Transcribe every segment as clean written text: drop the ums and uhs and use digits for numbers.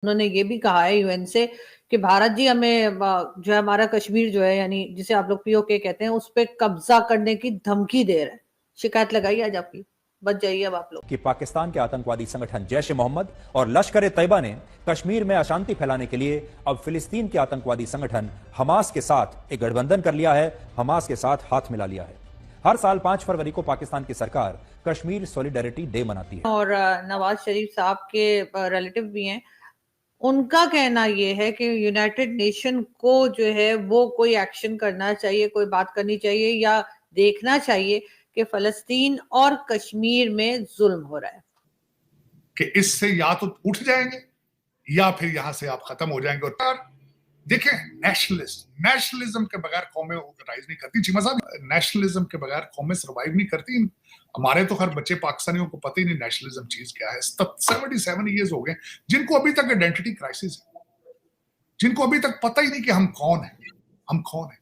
उन्होंने ये भी कहा है यूएन से कि भारत जी हमें जो है हमारा कश्मीर जो है यानी जिसे आप लोग पीओके कहते हैं उस पे कब्जा करने की धमकी दे रहे हैं। शिकायत लगाई आज आपकी, बच जाइए अब आप लोग। कि पाकिस्तान के आतंकवादी संगठन जैश ए मोहम्मद और लश्कर ए तैयबा ने कश्मीर में अशांति फैलाने के लिए अब फिलिस्तीन के आतंकवादी संगठन हमास के साथ एक गठबंधन कर लिया है, हमास के साथ हाथ मिला लिया है। हर साल 5 फरवरी को पाकिस्तान की सरकार कश्मीर सॉलिडेरिटी डे मनाती है। और नवाज शरीफ साहब के रिलेटिव भी हैं, उनका कहना ये है कि यूनाइटेड नेशन को जो है वो कोई एक्शन करना चाहिए, कोई बात करनी चाहिए या देखना चाहिए कि फलस्तीन और कश्मीर में जुल्म हो रहा है, कि इससे या तो उठ जाएंगे या फिर यहां से आप खत्म हो जाएंगे। और देखें, नेशनलिज्म के बगैर कौमें राइज नहीं करती। चीमा साहब, नेशनलिज्म के बगैर कौमें सर्वाइव नहीं करती। हमारे तो हर बच्चे पाकिस्तानियों को पता ही नहीं नेशनलिज्म चीज क्या है। 77 ईयर्स हो गए जिनको अभी तक आइडेंटिटी क्राइसिस है, जिनको अभी तक पता ही नहीं कि हम कौन है, हम कौन है।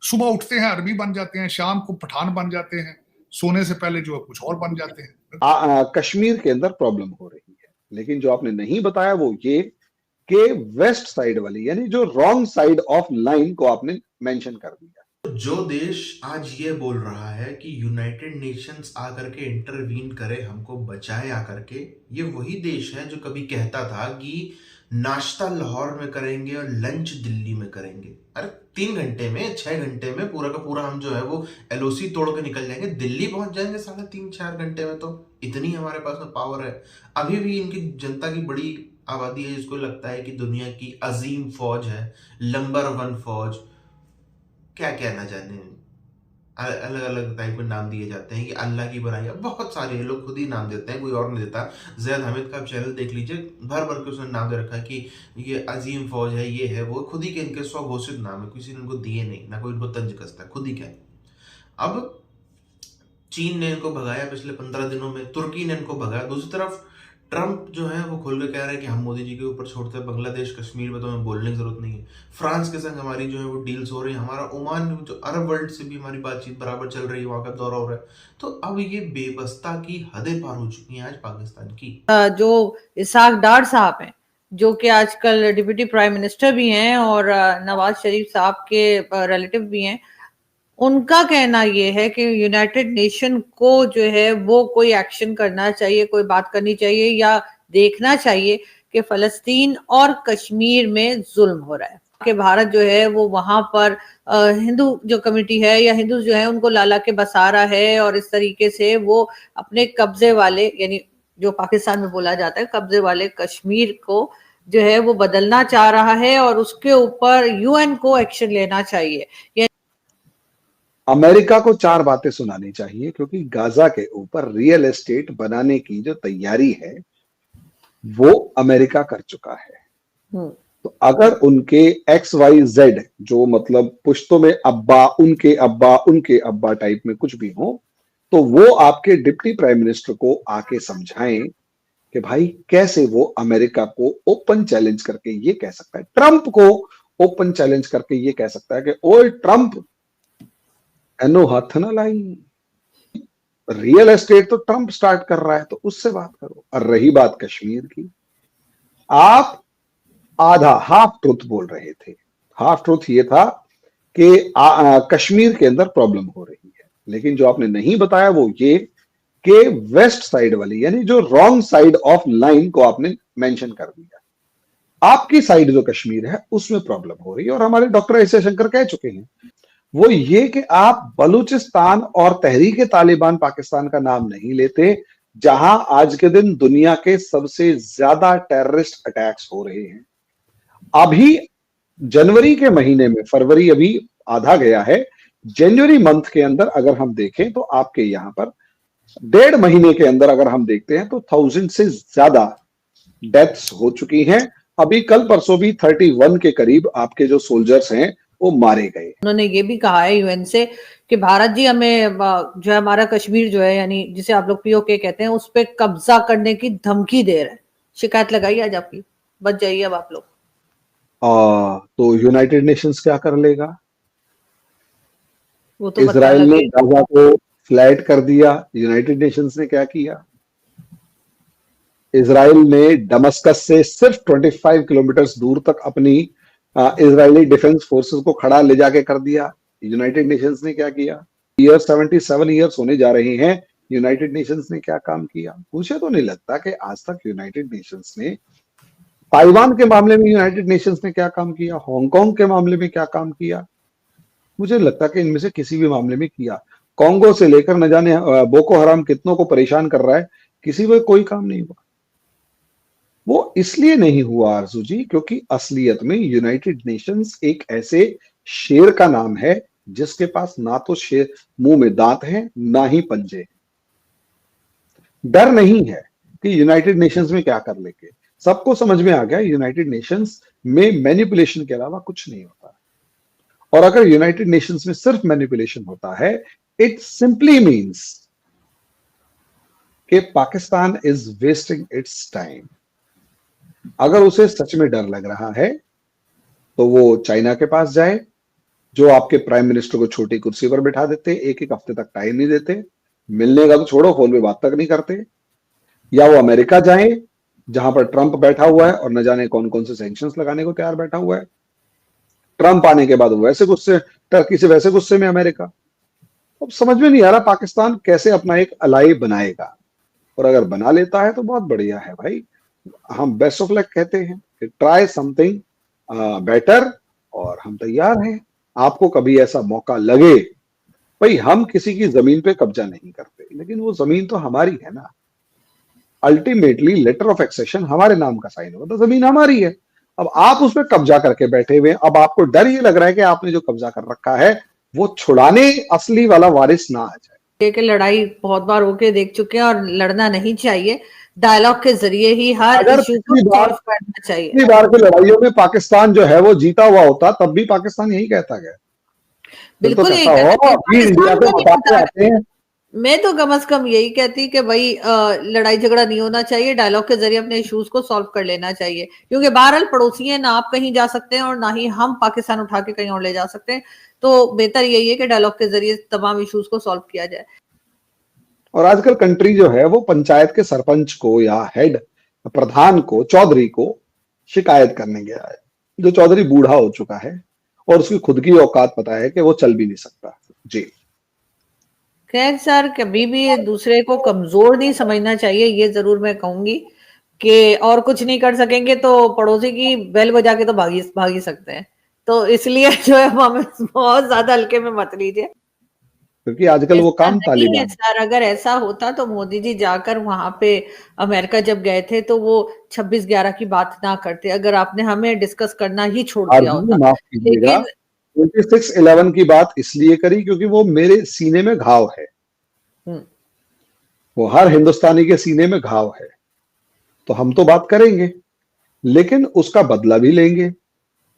सुबह उठते हैं अरबी बन जाते हैं, शाम को पठान बन जाते हैं, सोने से पहले जो कुछ और बन जाते हैं। कश्मीर के अंदर प्रॉब्लम हो रही है, लेकिन जो आपने नहीं बताया वो ये कि वेस्ट साइड वाली यानी जो रॉन्ग साइड ऑफ लाइन को आपने मेंशन कर दिया। जो देश आज ये बोल रहा है कि यूनाइटेड नेशंस आकर के इंटरवीन करे, हमको बचाए आकर के, ये वही देश है जो कभी कहता था कि नाश्ता लाहौर में करेंगे और लंच दिल्ली में करेंगे। अरे 3 घंटे में 6 घंटे में पूरा का पूरा हम जो है वो एलओसी तोड़ के निकल जाएंगे, दिल्ली पहुंच जाएंगे 3.5-4 घंटे में। तो इतनी हमारे पास में पावर है। अभी भी इनकी जनता की बड़ी आबादी है जिसको लगता है कि दुनिया की अजीम फौज है, नंबर 1 फौज। क्या कहना चाहते हैं, अलग अलग टाइप के नाम दिए जाते हैं कि अल्लाह की बनाई है, बहुत सारे लोग खुद ही नाम देते हैं, कोई और नहीं देता। जैद हामिद का आप चैनल देख लीजिए, भर भर के उसने नाम दे रखा है कि ये अजीम फौज है, ये है वो, खुद ही के इनके स्वघोषित नाम है, किसी ने इनको दिए नहीं, ना कोई इनको तंज कसता है, खुद ही क्या है। अब चीन ने इनको भगाया पिछले 15 दिनों में, तुर्की ने इनको भगाया। दूसरी तरफ ट्रंप जो है वो खुल के कह रहा है कि हम मोदी जी के ऊपर छोड़ते हैं बांग्लादेश कश्मीर में, तो हमें बोलने की जरूरत नहीं है। फ्रांस के संग हमारी जो है वो डील्स हो रही है, हमारा ओमान जो अरब वर्ल्ड से भी हमारी बातचीत बराबर चल रही है, वहां का दौरा हो रहा है। तो अब ये बेबस्ता की हदें पार हो चुकी हैं आज पाकिस्तान की। जो इसहाक डार साहब हैं, जो कि आजकल डिप्टी प्राइम मिनिस्टर भी हैं और नवाज शरीफ साहब के रिलेटिव भी हैं, उनका कहना यह है कि यूनाइटेड नेशन को जो है वो कोई एक्शन करना चाहिए, कोई बात करनी चाहिए या देखना चाहिए कि फलस्तीन और कश्मीर में जुल्म हो रहा है, कि भारत जो है वो वहां पर हिंदू जो कम्युनिटी है या हिंदू जो है उनको लाला के बसा रहा है और इस तरीके से वो अपने कब्जे वाले यानी जो पाकिस्तान में बोला जाता है कब्जे वाले कश्मीर को जो है वो बदलना चाह रहा है और उसके ऊपर यूएन को एक्शन लेना चाहिए। अमेरिका को 4 बातें सुनानी चाहिए, क्योंकि गाजा के ऊपर रियल एस्टेट बनाने की जो तैयारी है वो अमेरिका कर चुका है। तो अगर उनके XYZ जो मतलब पुश्तों में अब्बा उनके अब्बा टाइप में कुछ भी हो, तो वो आपके डिप्टी प्राइम मिनिस्टर को आके समझाएं कि भाई कैसे वो अमेरिका को ओपन चैलेंज करके ये कह सकता है, ट्रंप को ओपन चैलेंज करके ये कह सकता है कि ओए ट्रंप एनो हाथ ना लाई, रियल एस्टेट तो ट्रंप स्टार्ट कर रहा है, तो उससे बात करो। और रही बात कश्मीर की, आप आधा हाफ ट्रुथ बोल रहे थे। हाफ ट्रुथ ये था कि कश्मीर के अंदर प्रॉब्लम हो रही है, लेकिन जो आपने नहीं बताया वो ये कि वेस्ट साइड वाली यानी जो रॉन्ग साइड ऑफ लाइन को आपने मेंशन कर दिया। आपकी साइड जो कश्मीर है उसमें प्रॉब्लम हो रही है, और हमारे डॉक्टर एस जयशंकर कह चुके हैं वो ये कि आप बलूचिस्तान और तहरीक तालिबान पाकिस्तान का नाम नहीं लेते, जहां आज के दिन दुनिया के सबसे ज्यादा टेररिस्ट अटैक्स हो रहे हैं। अभी जनवरी के महीने में, फरवरी अभी आधा गया है, जनवरी मंथ के अंदर अगर हम देखें तो आपके यहां पर 1.5 महीने के अंदर अगर हम देखते हैं तो 1000 से ज्यादा डेथ्स हो चुकी हैं। अभी कल परसों भी 31 के करीब आपके जो सोल्जर्स हैं वो मारे गए। उन्होंने ये भी कहा है यूएन से कि भारत जी हमें जो है हमारा कश्मीर जो है यानी जिसे आप लोग पीओके कहते हैं उस पे कब्जा करने की धमकी दे रहे हैं। शिकायत लगाई आज आपकी, बच जाइए अब आप लोग। तो यूनाइटेड नेशंस क्या कर लेगा? वो तो इजराइल ने गाजा को फ्लैट कर दिया, यूनाइटेड नेशंस ने क्या किया? इजराइल ने दमस्कस से सिर्फ 25 किलोमीटर दूर तक अपनी इजरायली डिफेंस फोर्सेस को खड़ा ले जाके कर दिया। यूनाइटेड नेशंस ने क्या किया? 77 ईयर्स होने जा रहे हैं, यूनाइटेड नेशंस ने क्या काम किया? मुझे तो नहीं लगता कि आज तक यूनाइटेड नेशंस ने, ताइवान के मामले में यूनाइटेड नेशंस ने क्या काम किया, हांगकांग के मामले में क्या काम किया, मुझे लगता कि इनमें से किसी भी मामले में किया। कांगो से लेकर न जाने बोको हराम कितनों को परेशान कर रहा है, किसी में कोई काम नहीं हुआ। वो इसलिए नहीं हुआ आरजू जी, क्योंकि असलियत में यूनाइटेड नेशंस एक ऐसे शेर का नाम है जिसके पास ना तो शेर मुंह में दांत है ना ही पंजे हैं। डर नहीं है कि यूनाइटेड नेशंस में क्या कर लेंगे। सबको समझ में आ गया यूनाइटेड नेशंस में मैनिपुलेशन के अलावा कुछ नहीं होता। और अगर यूनाइटेड नेशंस में सिर्फ मैनिपुलेशन होता है, इट सिंपली मीन्स कि Pakistan is wasting it's time. अगर उसे सच में डर लग रहा है तो वो चाइना के पास जाए, जो आपके प्राइम मिनिस्टर को छोटी कुर्सी पर बैठा देते, एक एक हफ्ते तक टाइम नहीं देते, मिलने का तो छोड़ो, फोन में बात तक नहीं करते। या वो अमेरिका जाए जहां पर ट्रंप बैठा हुआ है और न जाने कौन कौन से सैंक्शंस लगाने को तैयार बैठा हुआ है। ट्रंप आने के बाद वैसे गुस्से, टर्की से वैसे गुस्से में अमेरिका। अब समझ में नहीं आ रहा पाकिस्तान कैसे अपना एक अलाई बनाएगा, और अगर बना लेता है तो बहुत बढ़िया है भाई। हम बेस्ट ऑफ लक कहते हैं कि ट्राई समथिंग बेटर, और हम तैयार हैं। आपको कभी ऐसा मौका लगे, भाई हम किसी की जमीन पे कब्जा नहीं करते, लेकिन वो जमीन तो हमारी है ना। अल्टीमेटली लेटर ऑफ एक्सेशन हमारे नाम का साइन होगा तो जमीन हमारी है। अब आप उस पर कब्जा करके बैठे हुए, अब आपको डर ये लग रहा है कि आपने जो कब्जा कर रखा है वो छुड़ाने असली वाला वारिस ना आ जाए। कि लड़ाई बहुत बार होके देख चुके हैं और लड़ना नहीं चाहिए, डायलॉग के जरिए ही हर इशू को सॉल्व करना चाहिए। पिछली बार की लड़ाइयों में पाकिस्तान जो है वो जीता हुआ होता, तब भी पाकिस्तान यही कहता गया। बिल्कुल तो यही कहता हो इंडिया को बताते आते हैं। मैं तो कम से कम यही कहती कि भाई लड़ाई झगड़ा नहीं होना चाहिए, डायलॉग के जरिए अपने इश्यूज को सॉल्व कर लेना चाहिए, क्योंकि बहरहाल पड़ोसी हैं, ना आप कहीं जा सकते हैं और ना ही हम पाकिस्तान उठा के कहीं और ले जा सकते हैं। तो बेहतर यही है कि डायलॉग के जरिए तमाम इश्यूज को सॉल्व किया जाए। और आजकल कंट्री जो है वो पंचायत के सरपंच को या हेड प्रधान को, चौधरी को शिकायत करने गया है, जो चौधरी बूढ़ा हो चुका है और उसकी खुद की औकात पता है कि वो चल भी नहीं सकता। जी खैर सर, कभी भी दूसरे को कमजोर नहीं समझना चाहिए, ये जरूर मैं कहूंगी कि और कुछ नहीं कर सकेंगे तो पड़ोसी की बेल बजा के तो भागी सकते हैं। तो इसलिए जो है हमें बहुत ज्यादा हल्के में मत लीजिए, क्योंकि आजकल वो काम तालिबान। सर अगर ऐसा होता तो मोदी जी जाकर वहां पे अमेरिका जब गए थे तो वो 26/11 की बात ना करते, अगर आपने हमें डिस्कस करना ही छोड़ दिया होता। माफ कीजिएगा, 26/11 की बात इसलिए करी क्योंकि वो मेरे सीने में घाव है, वो हर हिंदुस्तानी के सीने में घाव है। तो हम तो बात करेंगे लेकिन उसका बदला भी लेंगे।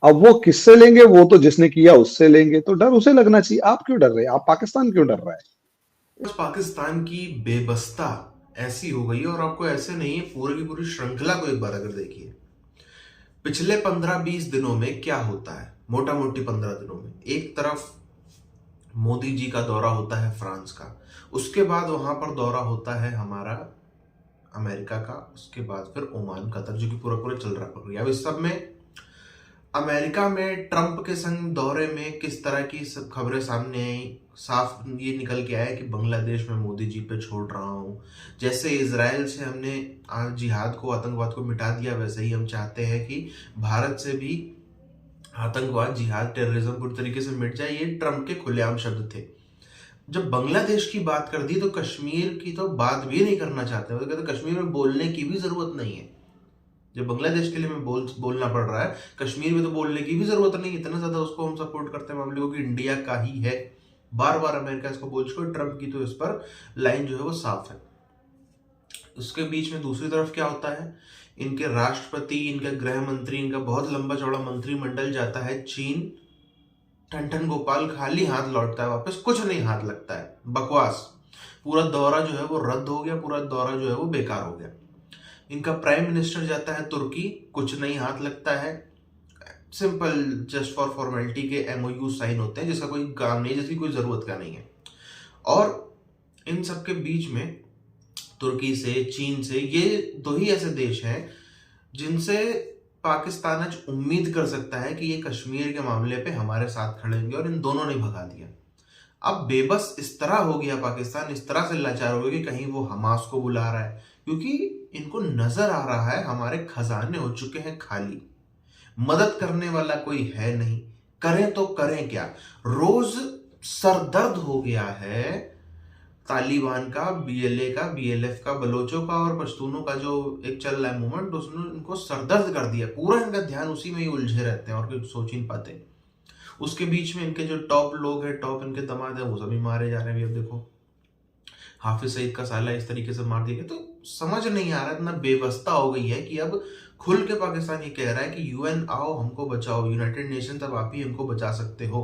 अब वो किससे लेंगे? वो तो जिसने किया उससे लेंगे। तो डर उसे लगना चाहिए। आप क्यों डर रहे हैं? आप पाकिस्तान क्यों डर रहा है? पाकिस्तान की बेबस्ता ऐसी हो गई है, और आपको ऐसे नहीं है, पूरी की पूरी श्रृंखला को एक बार अगर देखिए, पिछले 15-20 दिनों में क्या होता है, मोटा मोटी 15 दिनों में, एक तरफ मोदी जी का दौरा होता है फ्रांस का, उसके बाद वहां पर दौरा होता है हमारा अमेरिका का, उसके बाद फिर ओमान, कतर, जो कि पूरा पूरा चल रहा है। अब इस सब में अमेरिका में ट्रंप के संग दौरे में किस तरह की सब खबरें सामने आई, साफ ये निकल के आया कि बांग्लादेश में मोदी जी पे छोड़ रहा हूं। जैसे इजराइल से हमने जिहाद को, आतंकवाद को मिटा दिया, वैसे ही हम चाहते हैं कि भारत से भी आतंकवाद, जिहाद, टेररिज्म पूरी तरीके से मिट जाए। ये ट्रंप के खुलेआम शब्द थे। जब बांग्लादेश की बात कर दी तो कश्मीर की तो बात भी नहीं करना चाहते, वो कहते कश्मीर में बोलने की भी जरूरत नहीं है। जब बांग्लादेश के लिए में बोलना पड़ रहा है, कश्मीर में तो बोलने की भी जरूरत नहीं, इतना ज्यादा उसको हम सपोर्ट करते हैं मामले को कि इंडिया का ही है। बार बार अमेरिका इसको बोल चुका है, ट्रंप की तो इस पर लाइन जो है वो साफ है। उसके बीच में दूसरी तरफ क्या होता है, इनके राष्ट्रपति, इनका गृह मंत्री, इनका बहुत लंबा चौड़ा मंत्रिमंडल जाता है चीन। ठन गोपाल खाली हाथ लौटता है वापस, कुछ नहीं हाथ लगता है, बकवास। पूरा दौरा जो है वो रद्द हो गया, पूरा दौरा जो है वो बेकार हो गया। इनका प्राइम मिनिस्टर जाता है तुर्की, कुछ नहीं हाथ लगता है, सिंपल जस्ट फॉर फॉर्मेलिटी के MOU साइन होते हैं, जिसका कोई काम नहीं, जिसकी कोई जरूरत का नहीं है। और इन सब के बीच में तुर्की से, चीन से, ये 2 ही ऐसे देश हैं जिनसे पाकिस्तान आज उम्मीद कर सकता है कि ये कश्मीर के मामले पे हमारे साथ खड़े होंगे, और इन दोनों ने भगा दिया। अब बेबस इस तरह हो गया पाकिस्तान, इस तरह से लाचार हो गया कि कहीं वो हमास को बुला रहा है, क्योंकि इनको नजर आ रहा है हमारे खजाने हो चुके हैं खाली, मदद करने वाला कोई है नहीं, करें तो करें क्या। रोज सरदर्द हो गया है तालिबान का, बीएलए का, बीएलएफ का, बलोचों का और पश्तूनों का जो एक चल रहा है मूवमेंट, उसने इनको सरदर्द कर दिया। पूरा इनका ध्यान उसी में ही उलझे रहते हैं और कुछ सोच ही नहीं पाते। उसके बीच में इनके जो टॉप लोग हैं, टॉप इनके दामाद हैं, वो सभी मारे जा रहे हैं। अभी अब देखो हाफिज सईद का साला इस तरीके से मार दिया, तो समझ नहीं आ रहा, इतना बेवस्ता हो गई है कि अब खुल के पाकिस्तान ये कह रहा है कि यूएन आओ हमको बचाओ, यूनाइटेड नेशन अब आप ही हमको बचा सकते हो।